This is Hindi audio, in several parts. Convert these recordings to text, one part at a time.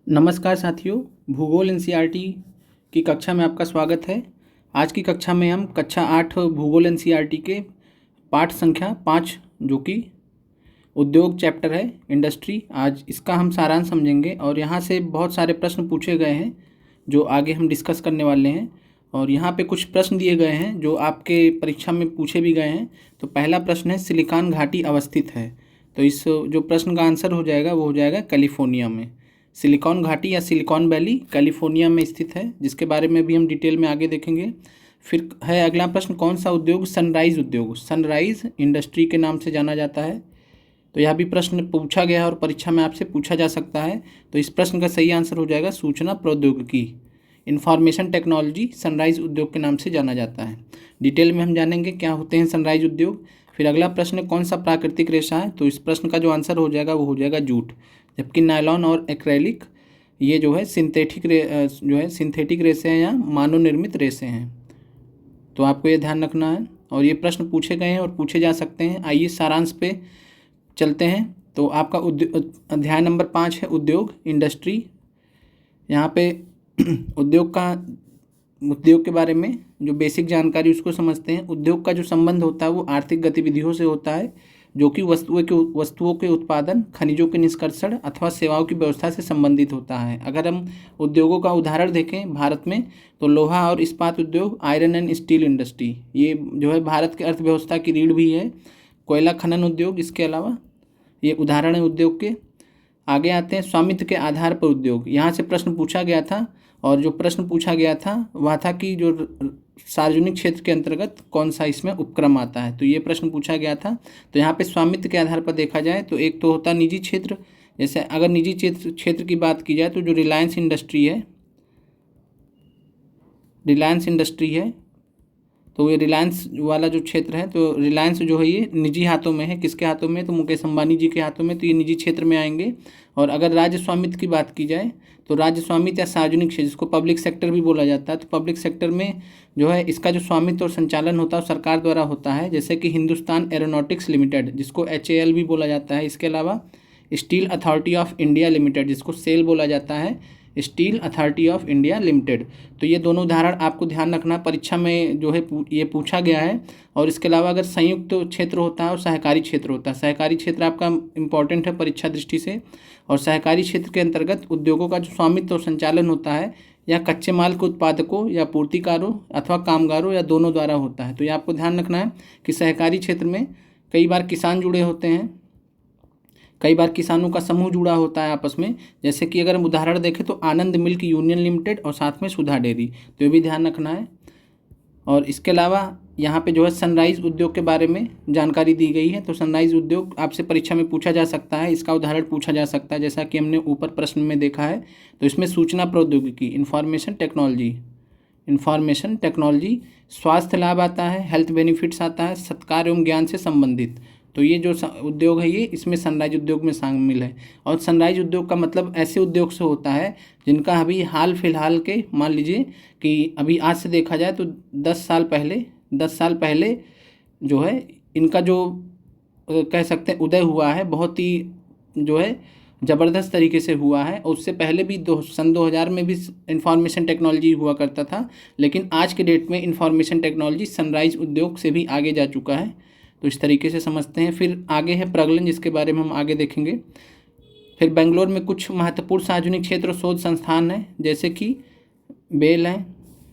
नमस्कार साथियों, भूगोल एनसीईआरटी की कक्षा में आपका स्वागत है। आज की कक्षा में हम कक्षा 8 भूगोल एनसीईआरटी के पाठ संख्या 5 जो कि उद्योग चैप्टर है इंडस्ट्री, आज इसका हम सारांश समझेंगे और यहाँ से बहुत सारे प्रश्न पूछे गए हैं जो आगे हम डिस्कस करने वाले हैं। और यहाँ पे कुछ प्रश्न दिए गए हैं जो आपके परीक्षा में पूछे भी गए हैं। तो पहला प्रश्न है, सिलिकॉन घाटी अवस्थित है। तो इस जो प्रश्न का आंसर हो जाएगा वो हो जाएगा कैलिफोर्निया में। सिलिकॉन घाटी या सिलिकॉन वैली कैलिफोर्निया में स्थित है, जिसके बारे में भी हम डिटेल में आगे देखेंगे। फिर है अगला प्रश्न, कौन सा उद्योग सनराइज उद्योग, सनराइज इंडस्ट्री के नाम से जाना जाता है। तो यह भी प्रश्न पूछा गया है और परीक्षा में आपसे पूछा जा सकता है। तो इस प्रश्न का सही आंसर हो जाएगा सूचना प्रौद्योगिकी, इंफॉर्मेशन टेक्नोलॉजी सनराइज उद्योग के नाम से जाना जाता है। डिटेल में हम जानेंगे क्या होते हैं सनराइज उद्योग। फिर अगला प्रश्न, कौन सा प्राकृतिक रेशा है। तो इस प्रश्न का जो आंसर हो जाएगा वो हो जाएगा जूट, जबकि नायलॉन और एक्रेलिक ये जो है सिंथेटिक रेसे हैं या मानव निर्मित रेसे हैं। तो आपको ये ध्यान रखना है और ये प्रश्न पूछे गए हैं और पूछे जा सकते हैं। आइए सारांश पे चलते हैं। तो आपका अध्याय नंबर 5 है उद्योग इंडस्ट्री। यहाँ पे उद्योग के बारे में जो बेसिक जानकारी उसको समझते हैं। उद्योग का जो संबंध होता है वो आर्थिक गतिविधियों से होता है जो कि वस्तुओं के उत्पादन, खनिजों के निष्कर्षण अथवा सेवाओं की व्यवस्था से संबंधित होता है। अगर हम उद्योगों का उदाहरण देखें भारत में, तो लोहा और इस्पात उद्योग, आयरन एंड स्टील इंडस्ट्री, ये जो है भारत की अर्थव्यवस्था की रीढ़ भी है। कोयला खनन उद्योग इसके अलावा ये उदाहरण है उद्योग के। आगे आते हैं स्वामित्व के आधार पर उद्योग। यहाँ से प्रश्न पूछा गया था और जो प्रश्न पूछा गया था वह था कि जो सार्वजनिक क्षेत्र के अंतर्गत कौन सा इसमें उपक्रम आता है। तो ये प्रश्न पूछा गया था। तो यहाँ पे स्वामित्व के आधार पर देखा जाए तो एक तो होता है निजी क्षेत्र। जैसे अगर निजी क्षेत्र की बात की जाए तो जो रिलायंस इंडस्ट्री है तो ये रिलायंस वाला जो क्षेत्र है, तो रिलायंस जो है ये निजी हाथों में है। किसके हाथों में? तो मुकेश अंबानी जी के हाथों में। तो ये निजी क्षेत्र में आएंगे। और अगर राज्य स्वामित्व की बात की जाए तो राज्य स्वामित्व या सार्वजनिक क्षेत्र, जिसको पब्लिक सेक्टर भी बोला जाता है, तो पब्लिक सेक्टर में जो है इसका जो स्वामित्व और संचालन होता है वो सरकार द्वारा होता है। जैसे कि हिंदुस्तान एरोनॉटिक्स लिमिटेड, जिसको HAL भी बोला जाता है। इसके अलावा steel authority of India limited, जिसको सेल बोला जाता है, steel authority of India limited. तो ये दोनों उदाहरण आपको ध्यान रखना, परीक्षा में जो है ये पूछा गया है। और इसके अलावा अगर संयुक्त क्षेत्र होता है और सहकारी क्षेत्र होता है, सहकारी क्षेत्र आपका इंपॉर्टेंट है परीक्षा दृष्टि से। और सहकारी क्षेत्र के अंतर्गत उद्योगों का जो स्वामित्व और संचालन होता है या कच्चे माल के उत्पादकों या पूर्तिकारों अथवा कामगारों या दोनों द्वारा होता है। तो ये आपको ध्यान रखना है कि सहकारी क्षेत्र में कई बार किसान जुड़े होते हैं, कई बार किसानों का समूह जुड़ा होता है आपस में। जैसे कि अगर हम उदाहरण देखें तो आनंद मिल्क यूनियन लिमिटेड और साथ में सुधा डेयरी, तो ये भी ध्यान रखना है। और इसके अलावा यहाँ पे जो है सनराइज उद्योग के बारे में जानकारी दी गई है। तो सनराइज उद्योग आपसे परीक्षा में पूछा जा सकता है, इसका उदाहरण पूछा जा सकता है, जैसा कि हमने ऊपर प्रश्न में देखा है। तो इसमें सूचना प्रौद्योगिकी, इंफॉर्मेशन टेक्नोलॉजी, स्वास्थ्य लाभ आता है, हेल्थ बेनिफिट्स आता है, सत्कार एवं ज्ञान से संबंधित। तो ये जो उद्योग है ये इसमें सनराइज उद्योग में शामिल है। और सनराइज उद्योग का मतलब ऐसे उद्योग से होता है जिनका अभी हाल फिलहाल के, मान लीजिए कि अभी आज से देखा जाए तो 10 साल पहले जो है इनका जो कह सकते हैं उदय हुआ है, बहुत ही जो है ज़बरदस्त तरीके से हुआ है। और उससे पहले भी सन 2000 में भी इंफॉर्मेशन टेक्नोलॉजी हुआ करता था, लेकिन आज के डेट में इंफॉर्मेशन टेक्नोलॉजी सनराइज उद्योग से भी आगे जा चुका है। तो इस तरीके से समझते हैं। फिर आगे है प्रगलन, जिसके बारे में हम आगे देखेंगे। फिर बेंगलोर में कुछ महत्वपूर्ण सार्वजनिक क्षेत्र शोध संस्थान हैं, जैसे कि भेल है,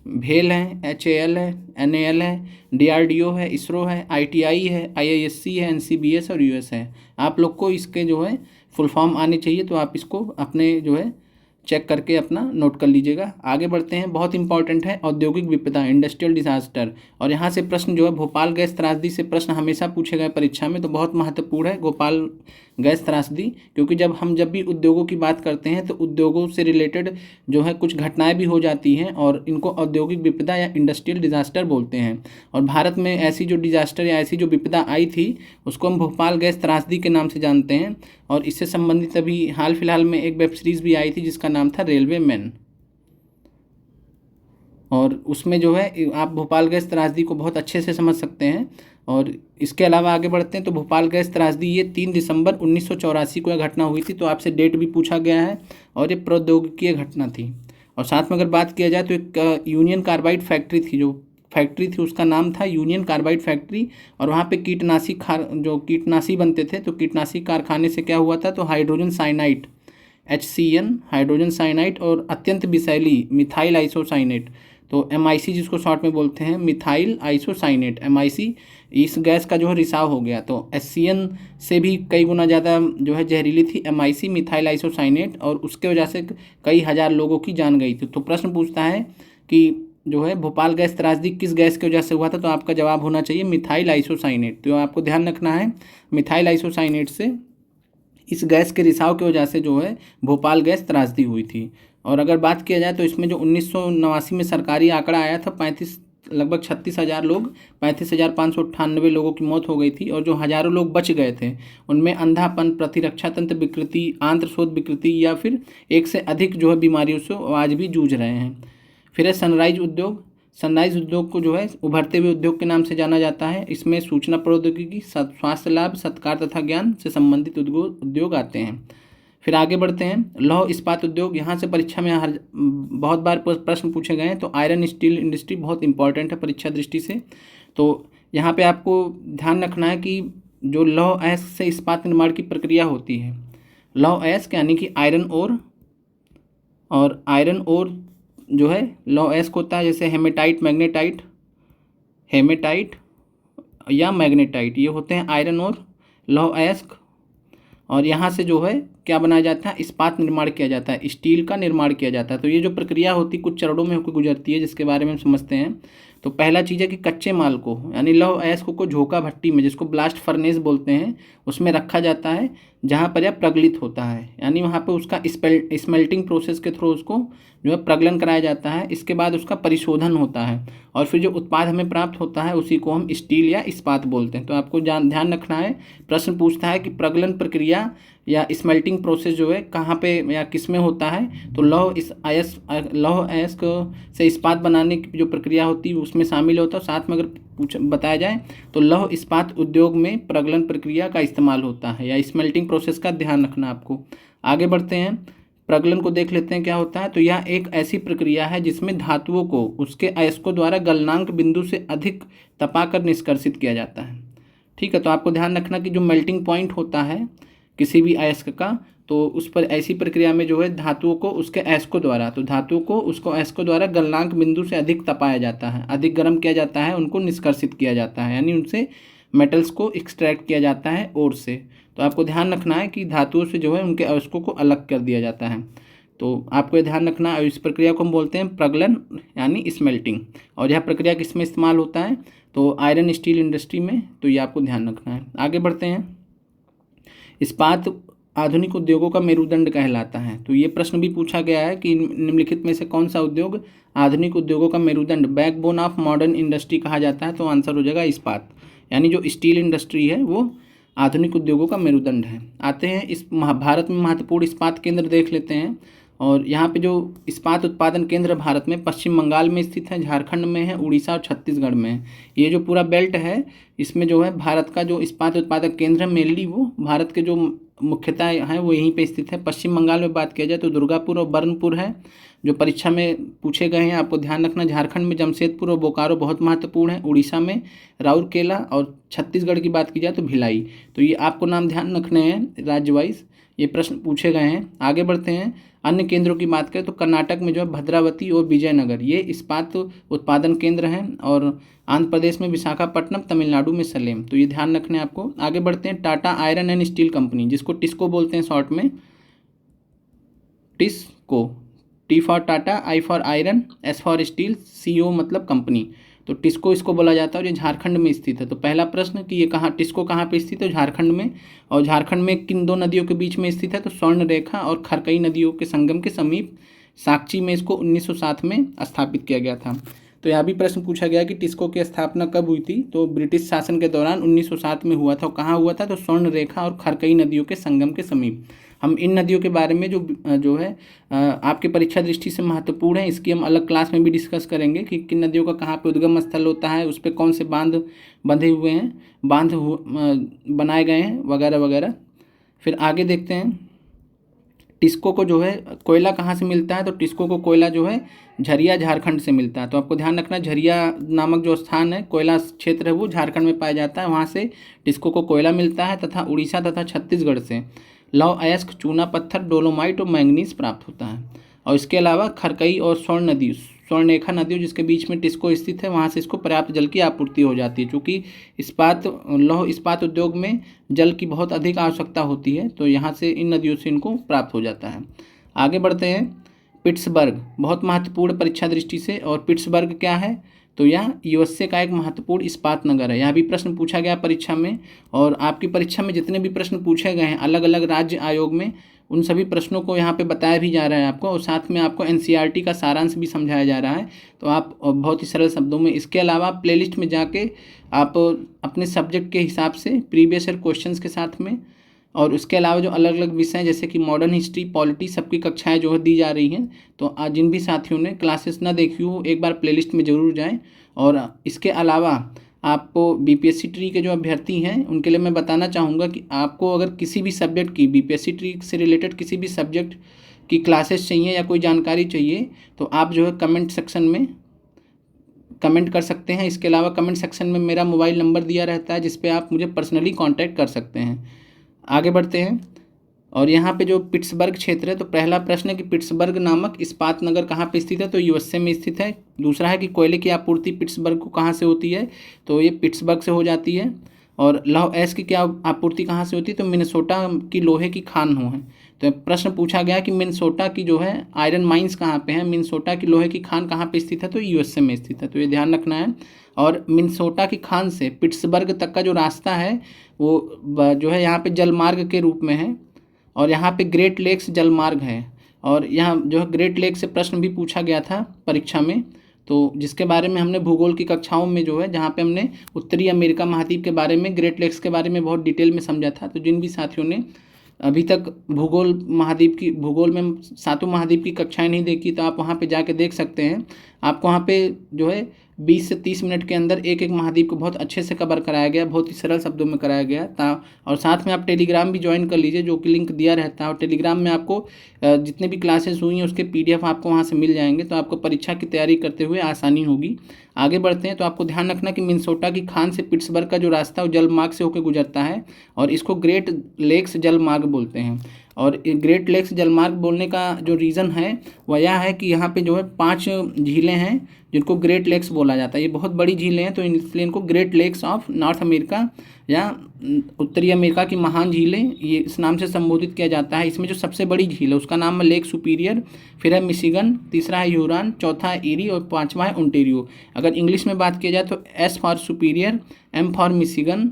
HAL है, NAL है, DRDO है, इसरो है, ITI है, IISc है, NCBS और US है। आप लोग को इसके जो है फुल फॉर्म आने चाहिए, तो आप इसको अपने जो है चेक करके अपना नोट कर लीजिएगा। आगे बढ़ते हैं, बहुत इंपॉर्टेंट है औद्योगिक विपदा, इंडस्ट्रियल डिजास्टर। और यहाँ से प्रश्न जो है भोपाल गैस त्रासदी से प्रश्न हमेशा पूछे गए परीक्षा में, तो बहुत महत्वपूर्ण है भोपाल गैस त्रासदी, क्योंकि जब भी उद्योगों की बात करते हैं तो उद्योगों से रिलेटेड जो है कुछ घटनाएं भी हो जाती हैं और इनको औद्योगिक विपदा या इंडस्ट्रियल डिजास्टर बोलते हैं। और भारत में ऐसी जो डिजास्टर या ऐसी जो विपदा आई थी उसको हम भोपाल गैस त्रासदी के नाम से जानते हैं। और इससे संबंधित अभी हाल फिलहाल में एक वेब सीरीज़ भी आई थी जिसका नाम था रेलवे मैन। और उसमें जो है आप भोपाल गैस त्रासदी को बहुत अच्छे से समझ सकते हैं। और इसके अलावा आगे बढ़ते हैं तो भोपाल गैस त्रासदी ये 3 दिसंबर 1984 को यह घटना हुई थी, तो आपसे डेट भी पूछा गया है और ये प्रौद्योगिकीय घटना थी। और साथ में अगर बात किया जाए तो एक यूनियन कार्बाइड फैक्ट्री थी, जो फैक्ट्री थी उसका नाम था यूनियन कार्बाइड फैक्ट्री, और वहाँ पे जो कीटनाशी बनते थे, तो कीटनाशी कारखाने से क्या हुआ था, तो hydrogen cyanide HCN hydrogen cyanide और अत्यंत विषैली मिथाइल आइसोसाइनेट, तो MIC जिसको शॉर्ट में बोलते हैं मिथाइल आइसोसाइनेट MIC, इस गैस का जो है रिसाव हो गया। तो HCN से भी कई गुना ज़्यादा जो है जहरीली थी MIC मिथाइल आइसोसाइनेट, और उसके वजह से कई हज़ार लोगों की जान गई थी। तो प्रश्न पूछता है कि जो है भोपाल गैस त्रासदी किस गैस की वजह से हुआ था, तो आपका जवाब होना चाहिए मिथाइल आइसोसाइनेट। तो आपको ध्यान रखना है मिथाइल आइसोसाइनेट से, इस गैस के रिसाव की वजह से जो है भोपाल गैस त्रासदी हुई थी। और अगर बात किया जाए तो इसमें जो 1989 में सरकारी आंकड़ा आया था, लगभग 36,000 लोग, 35,598 लोगों की मौत हो गई थी, और जो हज़ारों लोग बच गए थे उनमें अंधापन, प्रतिरक्षा तंत्र विकृति, आंत्रशोथ विकृति या फिर एक से अधिक जो है बीमारियों से आज भी जूझ रहे हैं। फिर है सनराइज उद्योग। सनराइज उद्योग को जो है उभरते हुए उद्योग के नाम से जाना जाता है। इसमें सूचना प्रौद्योगिकी, स्वास्थ्य लाभ, सत्कार तथा ज्ञान से संबंधित उद्योग आते हैं। फिर आगे बढ़ते हैं लौह इस्पात उद्योग। यहाँ से परीक्षा में बहुत बार प्रश्न पूछे गए हैं, तो आयरन स्टील इंडस्ट्री बहुत इंपॉर्टेंट है परीक्षा दृष्टि से। तो यहाँ पे आपको ध्यान रखना है कि जो लौह अयस्क से इस्पात निर्माण की प्रक्रिया होती है, लौह अयस्क यानी कि आयरन ओर, और आयरन ओर जो है लौह अयस्क होता है, जैसे हेमेटाइट या मैग्नेटाइट, ये होते हैं आयरन और लौह अयस्क। और यहाँ से जो है क्या बनाया जाता है, इस्पात निर्माण किया जाता है, स्टील का निर्माण किया जाता है। तो ये जो प्रक्रिया होती है कुछ चरणों में होकर गुजरती है, जिसके बारे में हम समझते हैं। तो पहला चीज़ है कि कच्चे माल को यानी लौह अयस्क को झोंका भट्टी में, जिसको ब्लास्ट फर्नेस बोलते हैं, उसमें रखा जाता है, जहाँ पर यह प्रगलित होता है, यानी वहाँ पर उसका स्मेल्टिंग प्रोसेस के थ्रू उसको जो है प्रगलन कराया जाता है। इसके बाद उसका परिशोधन होता है, और फिर जो उत्पाद हमें प्राप्त होता है उसी को हम स्टील या इस्पात बोलते हैं। तो आपको ध्यान रखना है, प्रश्न पूछता है कि प्रगलन प्रक्रिया या स्मेल्टिंग प्रोसेस जो है कहाँ पे या किस में होता है, तो लौह अयस्क से इस्पात बनाने की जो प्रक्रिया होती है उसमें शामिल होता है। साथ में अगर बताया जाए तो लौह इस्पात उद्योग में प्रगलन प्रक्रिया का इस्तेमाल होता है, या स्मेल्टिंग प्रोसेस का ध्यान रखना आपको। आगे बढ़ते हैं, प्रगलन को देख लेते हैं क्या होता है। तो यह एक ऐसी प्रक्रिया है जिसमें धातुओं को उसके अयस्कों द्वारा गलनांक बिंदु से अधिक तपाकर निष्कर्षित किया जाता है। ठीक है, तो आपको ध्यान रखना कि जो मेल्टिंग पॉइंट होता है किसी भी अयस्क का, तो उस पर ऐसी प्रक्रिया में जो है धातुओं को उसके अयस्कों द्वारा, तो धातुओं को उसको अयस्कों द्वारा गलनांक बिंदु से अधिक तपाया जाता है, अधिक गर्म किया जाता है, उनको निष्कर्षित किया जाता है, यानी उनसे मेटल्स को एक्सट्रैक्ट किया जाता है ओर से। तो आपको ध्यान रखना है कि धातुओं से जो है उनके अयस्कों को अलग कर दिया जाता है। तो आपको ये ध्यान रखना है, इस प्रक्रिया को हम बोलते हैं प्रगलन यानी स्मेल्टिंग। और यह प्रक्रिया किस में इस्तेमाल होता है, तो आयरन स्टील इंडस्ट्री में। तो ये आपको ध्यान रखना है। आगे बढ़ते हैं, इस्पात आधुनिक उद्योगों का मेरुदंड कहलाता है। तो ये प्रश्न भी पूछा गया है कि निम्नलिखित में से कौन सा उद्योग आधुनिक उद्योगों का मेरुदंड, बैकबोन ऑफ मॉडर्न इंडस्ट्री कहा जाता है। तो आंसर हो जाएगा इस्पात, यानी जो स्टील इंडस्ट्री है वो आधुनिक उद्योगों का मेरुदंड है। आते हैं इस भारत में महत्वपूर्ण इस्पात केंद्र देख लेते हैं। और यहाँ पे जो इस्पात उत्पादन केंद्र भारत में पश्चिम बंगाल में स्थित है, झारखंड में है, उड़ीसा और छत्तीसगढ़ में है। ये जो पूरा बेल्ट है इसमें जो है भारत का जो इस्पात उत्पादक केंद्र है मेनली वो भारत के जो मुख्यतः हैं वो यहीं पे स्थित है। पश्चिम बंगाल में बात किया जाए तो दुर्गापुर और बर्नपुर है, जो परीक्षा में पूछे गए हैं, आपको ध्यान रखना। झारखंड में जमशेदपुर और बोकारो बहुत महत्वपूर्ण है, उड़ीसा में राउरकेला, और छत्तीसगढ़ की बात की जाए तो भिलाई। तो ये आपको नाम ध्यान रखने हैं राज्य वाइज, ये प्रश्न पूछे गए हैं। आगे बढ़ते हैं, अन्य केंद्रों की बात करें तो कर्नाटक में जो है भद्रावती और विजयनगर ये इस्पात उत्पादन केंद्र हैं, और आंध्र प्रदेश में विशाखापट्टनम, तमिलनाडु में सलेम। तो ये ध्यान रखने आपको। आगे बढ़ते हैं, Tata iron and steel company, जिसको टिस्को बोलते हैं शॉर्ट में, TISCO, T for Tata, I for iron, S for steel, CO मतलब कंपनी। तो टिस्को इसको बोला जाता है, और ये झारखंड में स्थित है। तो पहला प्रश्न कि ये टिस्को कहाँ पे स्थित है, झारखंड में। और झारखंड में किन दो नदियों के बीच में स्थित है, तो स्वर्ण रेखा और खरकई नदियों के संगम के समीप। साक्ची में इसको 1907 में स्थापित किया गया था। तो यहाँ भी प्रश्न पूछा गया कि टिस्को की स्थापना कब हुई थी, तो ब्रिटिश शासन के दौरान 1907 में हुआ था। कहाँ हुआ था, तो स्वर्ण रेखा और खरकई नदियों के संगम के समीप। हम इन नदियों के बारे में जो है आपके परीक्षा दृष्टि से महत्वपूर्ण है, इसकी हम अलग क्लास में भी डिस्कस करेंगे कि किन नदियों का कहाँ पे उद्गम स्थल होता है, उस पर कौन से बांध बंधे हुए हैं, बनाए गए हैं वगैरह वगैरह। फिर आगे देखते हैं टिस्को को जो है कोयला कहाँ से मिलता है, तो टिस्को को कोयला जो है झरिया झारखंड से मिलता है। तो आपको ध्यान रखना झरिया नामक जो स्थान है, कोयला क्षेत्र है, वो झारखंड में पाया जाता है, वहाँ से टिस्को को कोयला मिलता है। तथा उड़ीसा तथा छत्तीसगढ़ से लौह अयस्क, चूना पत्थर, डोलोमाइट और मैंगनीज प्राप्त होता है। और इसके अलावा खरकई और स्वर्णरेखा नदियों जिसके बीच में टिस्को स्थित है, वहाँ से इसको पर्याप्त जल की आपूर्ति हो जाती है। चूँकि लौह इस्पात उद्योग में जल की बहुत अधिक आवश्यकता होती है, तो यहाँ से इन नदियों से इनको प्राप्त हो जाता है। आगे बढ़ते हैं। पिट्सबर्ग बहुत महत्वपूर्ण परीक्षा दृष्टि से। और पिट्सबर्ग क्या है, तो यह यूएसए का एक महत्वपूर्ण इस्पात नगर है। यहाँ भी प्रश्न पूछा गया परीक्षा में, और आपकी परीक्षा में जितने भी प्रश्न पूछे गए हैं अलग अलग राज्य आयोग में, उन सभी प्रश्नों को यहाँ पे बताया भी जा रहा है आपको, और साथ में आपको एनसीईआरटी का सारांश भी समझाया जा रहा है, तो आप बहुत ही सरल शब्दों में। इसके अलावा प्लेलिस्ट में जाके आप अपने सब्जेक्ट के हिसाब से प्रीवियस ईयर क्वेश्चंस के साथ में, और उसके अलावा जो अलग अलग विषय हैं जैसे कि मॉडर्न हिस्ट्री, पॉलिटी, सबकी कक्षाएं जो है दी जा रही हैं। तो आज जिन भी साथियों ने क्लासेस ना देखी हो, एक बार प्लेलिस्ट में ज़रूर जाएं। और इसके अलावा आपको बीपीएससी ट्री के जो अभ्यर्थी हैं उनके लिए मैं बताना चाहूँगा कि आपको अगर किसी भी सब्जेक्ट की, बीपीएससी ट्री से रिलेटेड किसी भी सब्जेक्ट की क्लासेस चाहिए या कोई जानकारी चाहिए, तो आप जो है कमेंट सेक्शन में कमेंट कर सकते हैं। इसके अलावा कमेंट सेक्शन में मेरा मोबाइल नंबर दिया रहता है, जिस पे आप मुझे पर्सनली कांटेक्ट कर सकते हैं। आगे बढ़ते हैं। और यहाँ पे जो पिट्सबर्ग क्षेत्र है, तो पहला प्रश्न है कि पिट्सबर्ग नामक इस्पात नगर कहाँ पे स्थित है, तो यूएसए में स्थित है। दूसरा है कि कोयले की आपूर्ति पिट्सबर्ग को कहाँ से होती है, तो ये पिट्सबर्ग से हो जाती है। और लौह अयस्क की क्या आपूर्ति कहाँ से होती है, तो मिनेसोटा की लोहे की खान हो है। तो प्रश्न पूछा गया कि मिनेसोटा की जो है आयरन माइंस कहाँ पे है, मिनेसोटा की लोहे की खान कहाँ पे स्थित है, तो यूएसए में स्थित है, तो ये ध्यान रखना है। और मिनेसोटा की खान से पिट्सबर्ग तक का जो रास्ता है वो जो है यहाँ पे जलमार्ग के रूप में है, और यहाँ पे ग्रेट लेक्स जलमार्ग है। और यहाँ जो है ग्रेट लेक से प्रश्न भी पूछा गया था परीक्षा में, तो जिसके बारे में हमने भूगोल की कक्षाओं में जो है, जहाँ पे हमने उत्तरी अमेरिका महाद्वीप के बारे में, ग्रेट लेक्स के बारे में बहुत डिटेल में समझा था। तो जिन भी साथियों ने अभी तक भूगोल में 7 महाद्वीप की कक्षाएं नहीं देखी, तो आप वहाँ पे जाके देख सकते हैं। आपको वहाँ पे जो है 20 से 30 मिनट के अंदर एक एक महाद्वीप को बहुत अच्छे से कवर कराया गया, बहुत ही सरल शब्दों में कराया गया। और साथ में आप टेलीग्राम भी ज्वाइन कर लीजिए, जो कि लिंक दिया रहता है। और टेलीग्राम में आपको जितने भी क्लासेस हुई हैं उसके पीडीएफ आपको वहाँ से मिल जाएंगे, तो आपको परीक्षा की तैयारी करते हुए आसानी होगी। आगे बढ़ते हैं। तो आपको ध्यान रखना कि मिनेसोटा की खान से पिट्सबर्ग का जो रास्ता है वो जलमार्ग से होकर गुजरता है, और इसको ग्रेट लेक्स जलमार्ग बोलते हैं। और ग्रेट लेक्स जलमार्ग बोलने का जो रीज़न है वह यह है कि यहाँ पे जो है 5 झीलें हैं जिनको ग्रेट लेक्स बोला जाता है। ये बहुत बड़ी झीलें हैं, तो इसलिए इनको great lakes of North America या उत्तरी अमेरिका की महान झीलें, ये इस नाम से संबोधित किया जाता है। इसमें जो सबसे बड़ी झील है उसका नाम है लेक सुपीरियर, फिर है मिशिगन, तीसरा है ह्यूरॉन, चौथा है ईरी और 5वां है ओंटारियो। अगर इंग्लिश में बात किया जाए तो S for Superior, M for Michigan,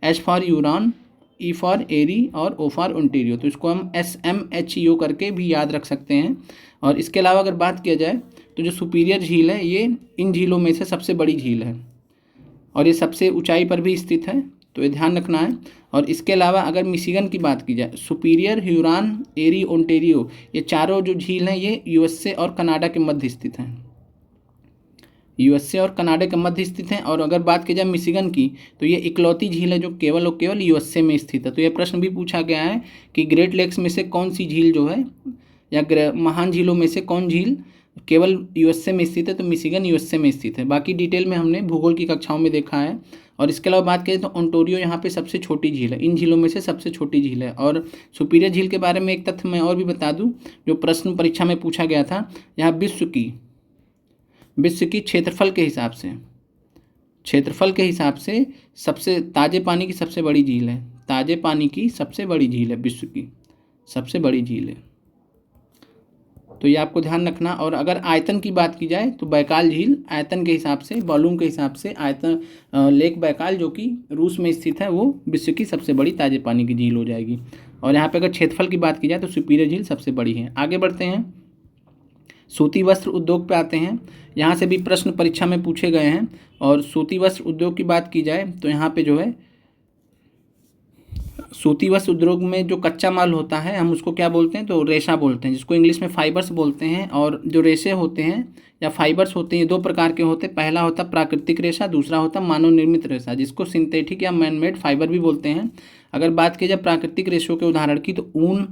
H for Huron, E for Erie और ओ फॉर ओंटारियो। तो इसको हम SMHEO करके भी याद रख सकते हैं। और इसके अलावा अगर बात किया जाए तो जो सुपीरियर झील है ये इन झीलों में से सबसे बड़ी झील है, और ये सबसे ऊंचाई पर भी स्थित है, तो ये ध्यान रखना है। और इसके अलावा अगर मिशिगन की बात की जाए, सुपीरियर, ह्यूरॉन, एरी, ओंटारियो, ये चारों जो झील हैं ये यूएसए और कनाडा के मध्य स्थित हैं, यूएसए और कनाडा के मध्य स्थित हैं। और अगर बात की जाए मिशिगन की, तो ये इकलौती झील है जो केवल और केवल यूएसए में स्थित है। तो यह प्रश्न भी पूछा गया है कि ग्रेट लेक्स में से कौन सी झील जो है, या महान झीलों में से कौन झील केवल यूएसए में स्थित है, तो मिशिगन यूएसए में स्थित है। बाकी डिटेल में हमने भूगोल की कक्षाओं में देखा है। और इसके अलावा बात करें तो ओंटारियो यहाँ पे सबसे छोटी झील है, इन झीलों में से सबसे छोटी झील है। और सुपीरियर झील के बारे में एक तथ्य मैं और भी बता दूं, जो प्रश्न परीक्षा में पूछा गया था, यहाँ विश्व की क्षेत्रफल के हिसाब से सबसे ताजे पानी की सबसे बड़ी झील है, ताजे पानी की सबसे बड़ी झील है, विश्व की सबसे बड़ी झील है, तो ये आपको ध्यान रखना। और अगर आयतन की बात की जाए तो बैकाल झील आयतन के हिसाब से, वॉल्यूम के हिसाब से लेक बैकाल जो कि रूस में स्थित है, वो विश्व की सबसे बड़ी ताजे पानी की झील हो जाएगी। और यहाँ पे अगर क्षेत्रफल की बात की जाए तो सुपीरियर झील सबसे बड़ी है। आगे बढ़ते हैं, सूती वस्त्र उद्योग पे आते हैं। यहाँ से भी प्रश्न परीक्षा में पूछे गए हैं। और सूती वस्त्र उद्योग की बात की जाए तो यहाँ पे जो है सूती वस्त्र उद्योग में जो कच्चा माल होता है हम उसको क्या बोलते हैं, तो रेशा बोलते हैं, जिसको इंग्लिश में फाइबर्स बोलते हैं। और जो रेशे होते हैं या फाइबर्स होते हैं ये दो प्रकार के होते हैं। पहला होता है प्राकृतिक रेशा, दूसरा होता है मानव निर्मित रेशा, जिसको सिंथेटिक या मैन मेड फाइबर भी बोलते हैं। अगर बात की जाए प्राकृतिक रेशों के उदाहरण की, तो ऊन,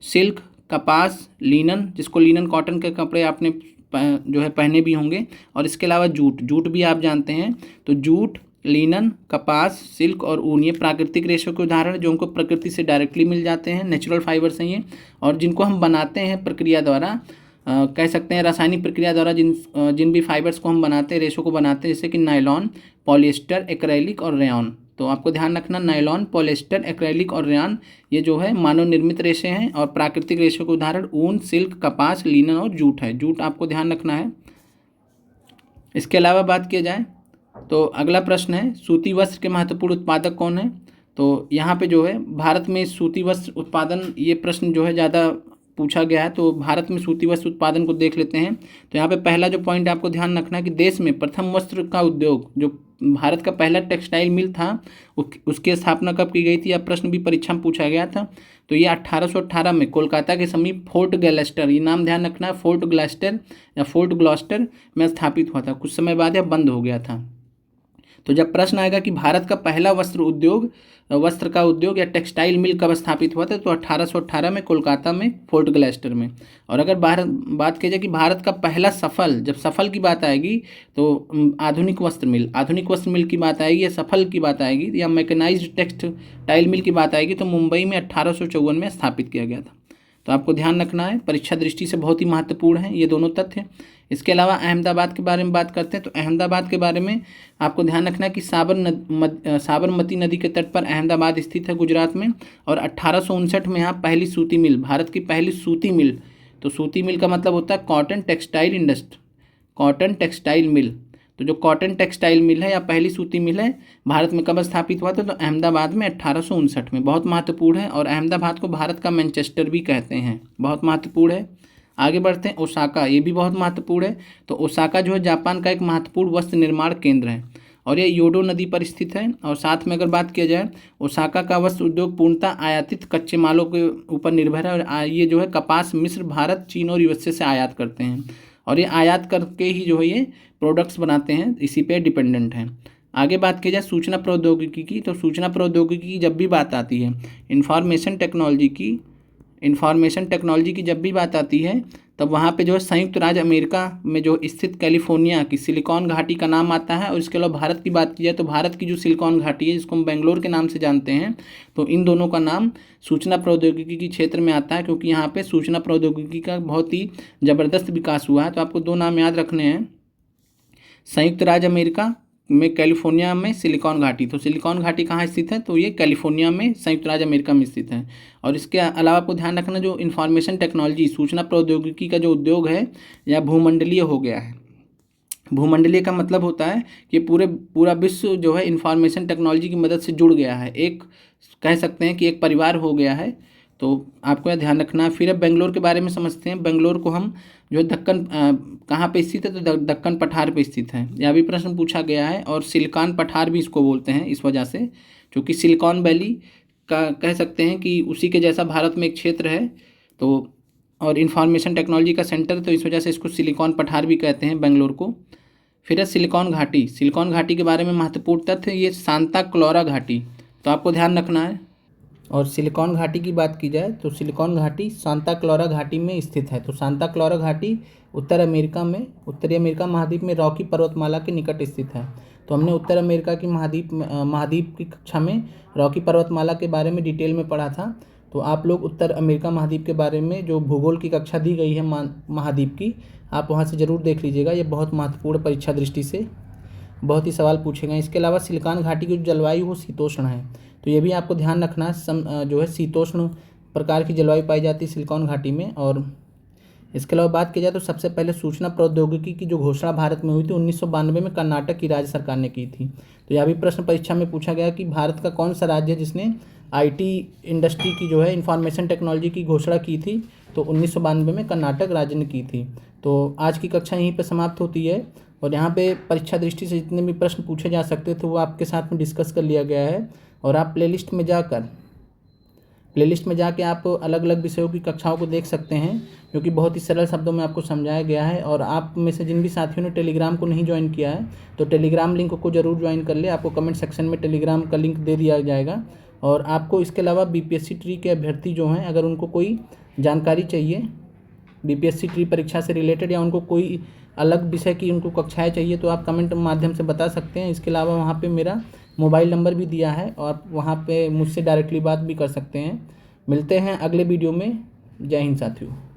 सिल्क, कपास, लिनन, जिसको लिनन कॉटन के कपड़े आपने जो है पहने भी होंगे, और इसके अलावा जूट, जूट भी आप जानते हैं। तो जूट, लिनन, कपास, सिल्क और ऊन ये प्राकृतिक रेशों के उदाहरण जो हमको प्रकृति से डायरेक्टली मिल जाते हैं, नेचुरल फाइबर्स हैं ये। और जिनको हम बनाते हैं प्रक्रिया द्वारा, कह सकते हैं रासायनिक प्रक्रिया द्वारा, जिन भी फाइबर्स को हम बनाते हैं, रेशों को बनाते हैं, जैसे कि नायलॉन, पॉलिएस्टर, एक्रेलिक और रेयॉन। तो आपको ध्यान रखना, नायलॉन, पॉलिएस्टर, एक्रेलिक और रेयॉन ये जो है मानव निर्मित रेशे हैं। और प्राकृतिक रेशों के उदाहरण ऊन, सिल्क, कपास, लिनन और जूट है। जूट आपको ध्यान रखना है। इसके अलावा बात किया जाए तो अगला प्रश्न है, सूती वस्त्र के महत्वपूर्ण उत्पादक कौन है। तो यहाँ पे जो है भारत में सूती वस्त्र उत्पादन, ये प्रश्न जो है ज़्यादा पूछा गया है। तो भारत में सूती वस्त्र उत्पादन को देख लेते हैं। तो यहाँ पे पहला जो पॉइंट आपको ध्यान रखना है कि देश में प्रथम वस्त्र का उद्योग, जो भारत का पहला टेक्सटाइल मिल था, उसकी स्थापना कब की गई थी, यह प्रश्न भी परीक्षा में पूछा गया था। तो ये 1818 में कोलकाता के समीप फोर्ट ग्लैस्टर, ये नाम ध्यान रखना है, फोर्ट ग्लैस्टर या फोर्ट ग्लॉस्टर में स्थापित हुआ था। कुछ समय बाद यह बंद हो गया था। तो जब प्रश्न आएगा कि भारत का पहला वस्त्र का उद्योग या टेक्सटाइल मिल कब स्थापित हुआ था, तो 1818 में कोलकाता में फोर्ट ग्लैस्टर में। और अगर बात की जाए कि भारत का पहला जब सफल की बात आएगी, तो आधुनिक वस्त्र मिल की बात आएगी, या सफल की बात आएगी, या मैकेनाइज्ड टेक्सटाइल मिल की बात आएगी, तो मुंबई में 1854 में स्थापित किया गया था। तो आपको ध्यान रखना है, परीक्षा दृष्टि से बहुत ही महत्वपूर्ण है ये दोनों तथ्य। इसके अलावा अहमदाबाद के बारे में बात करते हैं। तो अहमदाबाद के बारे में आपको ध्यान रखना है कि साबरमती नदी के तट पर अहमदाबाद स्थित है, गुजरात में। और 1859 में यहाँ पहली सूती मिल, भारत की पहली सूती मिल, तो सूती मिल का मतलब होता है cotton textile industry, cotton textile mill. तो जो कॉटन टेक्सटाइल मिल है या पहली सूती मिल है, भारत में कब स्थापित हुआ था, तो अहमदाबाद में 1859 में। बहुत महत्वपूर्ण है। और अहमदाबाद को भारत का मैनचेस्टर भी कहते हैं, बहुत महत्वपूर्ण है। आगे बढ़ते हैं, ओसाका, ये भी बहुत महत्वपूर्ण है। तो ओसाका जो है जापान का एक महत्वपूर्ण वस्त्र निर्माण केंद्र है, और ये योडो नदी पर स्थित है। और साथ में अगर बात किया जाए, ओसाका का वस्त्र उद्योग पूर्णतः आयातित कच्चे मालों के ऊपर निर्भर है। और ये जो है कपास मिस्र, भारत, चीन और यूएसए से आयात करते हैं, और ये आयात करके ही जो है ये प्रोडक्ट्स बनाते हैं, इसी पे डिपेंडेंट हैं। आगे बात की जाए सूचना प्रौद्योगिकी की, तो सूचना प्रौद्योगिकी की जब भी बात आती है, इंफॉर्मेशन टेक्नोलॉजी की जब भी बात आती है, तब वहाँ पे जो है संयुक्त राज्य अमेरिका में जो स्थित कैलिफोर्निया की सिलिकॉन घाटी का नाम आता है। और इसके अलावा भारत की बात की जाए, तो भारत की जो सिलिकॉन घाटी है, जिसको हम बेंगलोर के नाम से जानते हैं, तो इन दोनों का नाम सूचना प्रौद्योगिकी के क्षेत्र में आता है, क्योंकि यहाँ पे सूचना प्रौद्योगिकी का बहुत ही ज़बरदस्त विकास हुआ है। तो आपको दो नाम याद रखने हैं, संयुक्त राज्य अमेरिका में कैलिफोर्निया में सिलिकॉन घाटी। तो सिलिकॉन घाटी कहाँ स्थित है, तो ये कैलिफोर्निया में संयुक्त राज्य अमेरिका में स्थित है। और इसके अलावा आपको ध्यान रखना, जो इन्फॉर्मेशन टेक्नोलॉजी, सूचना प्रौद्योगिकी का जो उद्योग है, या भूमंडलीय हो गया है। भूमंडलीय का मतलब होता है कि पूरा विश्व जो है इंफॉर्मेशन टेक्नोलॉजी की मदद से जुड़ गया है, एक कह सकते हैं कि एक परिवार हो गया है। तो आपको यह ध्यान रखना है। फिर अब बेंगलोर के बारे में समझते हैं। बेंगलोर को हम जो दक्कन कहाँ पे स्थित है, तो दक्कन पठार पे स्थित है, यह भी प्रश्न पूछा गया है। और सिलिकॉन पठार भी इसको बोलते हैं इस वजह से, क्योंकि सिलिकॉन वैली का कह सकते हैं कि उसी के जैसा भारत में एक क्षेत्र है, तो और इन्फॉर्मेशन टेक्नोलॉजी का सेंटर, तो इस वजह से इसको सिलिकॉन पठार भी कहते हैं बेंगलोर को। फिर है सिलिकॉन घाटी के बारे में महत्वपूर्ण तथ्य, ये सांता क्लॉरा घाटी, तो आपको ध्यान रखना है। और सिलिकॉन घाटी की बात की जाए, तो सिलिकॉन घाटी सांता क्लॉरा घाटी में स्थित है। तो सांता क्लॉरा घाटी उत्तरी अमेरिका महाद्वीप में रॉकी पर्वतमाला के निकट स्थित है। तो हमने उत्तर अमेरिका की महाद्वीप की कक्षा में रॉकी पर्वतमाला के बारे में डिटेल में पढ़ा था। तो आप लोग उत्तर अमेरिका महाद्वीप के बारे में जो भूगोल की कक्षा दी गई है महाद्वीप की, आप वहाँ से ज़रूर देख लीजिएगा। ये बहुत महत्वपूर्ण, परीक्षा दृष्टि से बहुत ही सवाल पूछे गए। इसके अलावा सिलिकॉन घाटी की जो जलवायु वो शीतोष्ण है, तो ये भी आपको ध्यान रखना है। जो है शीतोष्ण प्रकार की जलवायु पाई जाती है सिलिकॉन घाटी में। और इसके अलावा बात की जाए, तो सबसे पहले सूचना प्रौद्योगिकी की जो घोषणा भारत में हुई थी 1992 में कर्नाटक की राज्य सरकार ने की थी। तो यह भी प्रश्न परीक्षा में पूछा गया कि भारत का कौन सा राज्य है जिसने IT इंडस्ट्री की जो है इंफॉर्मेशन टेक्नोलॉजी की घोषणा की थी, तो 1992 में कर्नाटक राज्य ने की थी। तो आज की कक्षा यहीं पर समाप्त होती है। और यहाँ पे परीक्षा दृष्टि से जितने भी प्रश्न पूछे जा सकते थे वो आपके साथ में डिस्कस कर लिया गया है। और आप प्लेलिस्ट में जाकर प्लेलिस्ट में जाके आप अलग अलग विषयों की कक्षाओं को देख सकते हैं, जो कि बहुत ही सरल शब्दों में आपको समझाया गया है। और आप में से जिन भी साथियों ने टेलीग्राम को नहीं ज्वाइन किया है तो टेलीग्राम लिंक को जरूर ज्वाइन कर ले। आपको कमेंट सेक्शन में टेलीग्राम का लिंक दे दिया जाएगा। और आपको इसके अलावा बीपीएससी ट्री के अभ्यर्थी जो हैं, अगर उनको कोई जानकारी चाहिए बीपीएससी ट्री परीक्षा से रिलेटेड, या उनको कोई अलग विषय की उनको कक्षाएं चाहिए, तो आप कमेंट माध्यम से बता सकते हैं। इसके अलावा वहाँ पे मेरा मोबाइल नंबर भी दिया है और वहाँ पे मुझसे डायरेक्टली बात भी कर सकते हैं। मिलते हैं अगले वीडियो में। जय हिंद साथियों।